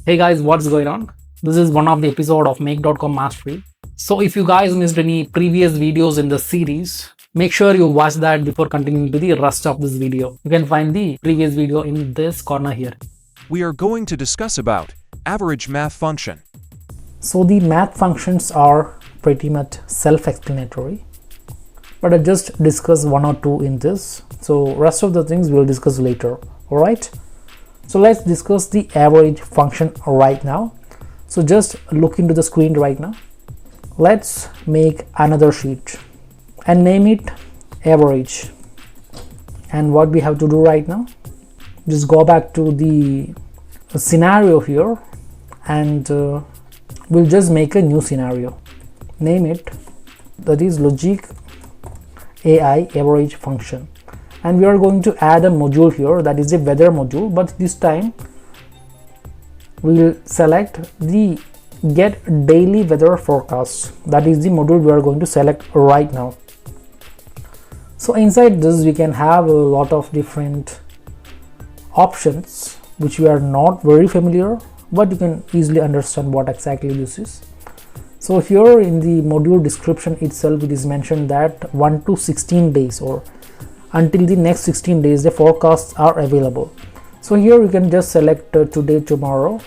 Hey guys, what's going on? This is one of the episode of Make.com Mastery. So if you guys missed any previous videos in the series, make sure you watch that before continuing to the rest of this video. You can find the previous video in this corner here. We are going to discuss about average math function. So the math functions are pretty much self-explanatory, but I just discuss one or two in this. So rest of the things we'll discuss later. All right. So let's discuss the average function right now. So just look into the screen right now. Let's make another sheet and name it average. And what we have to do right now, just go back to the scenario here and we'll just make a new scenario. Name it, that is logic AI average function. And we are going to add a module here, that is a weather module, but this time we will select the get daily weather forecast. That is the module we are going to select right now. So inside this we can have a lot of different options which we are not very familiar, but you can easily understand what exactly this is. So here in the module description itself, it is mentioned that 1 to 16 days or until the next 16 days the forecasts are available. So here you can just select today, tomorrow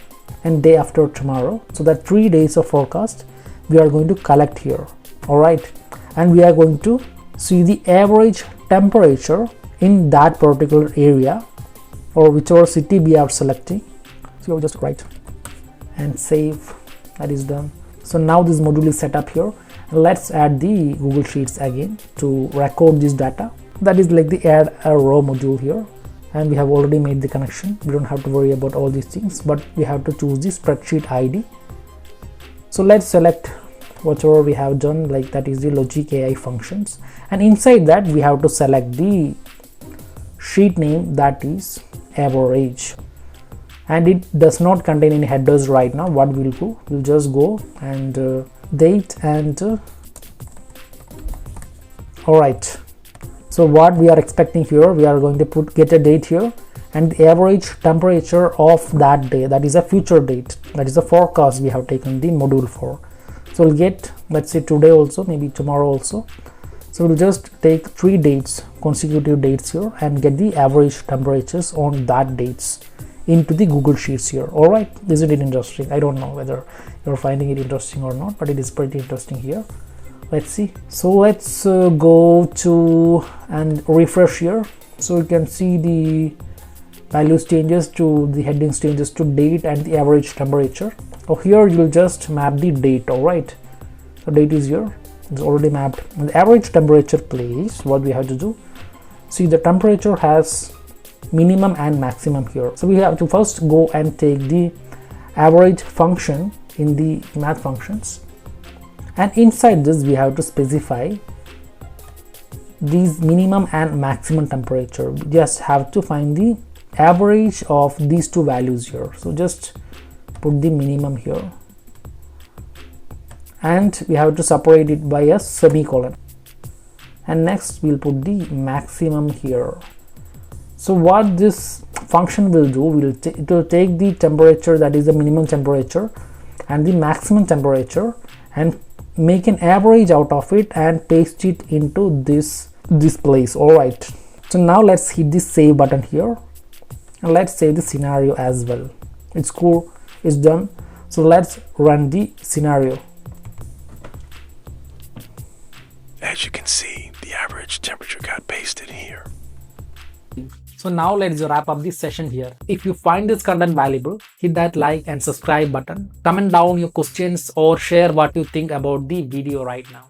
and day after tomorrow. So that 3 days of forecast we are going to collect here. All right, and we are going to see the average temperature in that particular area or whichever city we are selecting. So you just write and save. That is done. So now this module is set up here. Let's add the Google Sheets again to record this data. That is like the add a row module here, and we have already made the connection. We don't have to worry about all these things, but we have to choose the spreadsheet ID. So let's select whatever we have done, like that is the logic AI functions, and inside that we have to select the sheet name, that is average, and it does not contain any headers right now. What we'll do, we'll just go and date and all right. So what we are expecting here, we are going to get a date here and the average temperature of that day, that is a future date, that is a forecast we have taken the module for. So we'll get, let's say today also, maybe tomorrow also. So we'll just take 3 dates, consecutive dates here, and get the average temperatures on that dates into the Google Sheets here. All right, isn't it interesting? I don't know whether you're finding it interesting or not, but it is pretty interesting here. Let's see. So let's go to and refresh here. So you can see the values changes to the headings changes to date and the average temperature. So here you'll just map the date. All right, the date is here, it's already mapped. And the average temperature place, what we have to do, see the temperature has minimum and maximum here. So we have to first go and take the average function in the math functions, and inside this we have to specify these minimum and maximum temperature. We just have to find the average of these two values here. So just put the minimum here and we have to separate it by a semicolon, and next we'll put the maximum here. So what this function will do, it will take the temperature, that is the minimum temperature, and the maximum temperature, and make an average out of it and paste it into this place. All right, so now let's hit the save button here and let's save the scenario as well. It's cool, it's done. So let's run the scenario. As you can see, the average temperature got pasted here. So now let's wrap up this session here. If you find this content valuable, hit that like and subscribe button. Comment down your questions or share what you think about the video right now.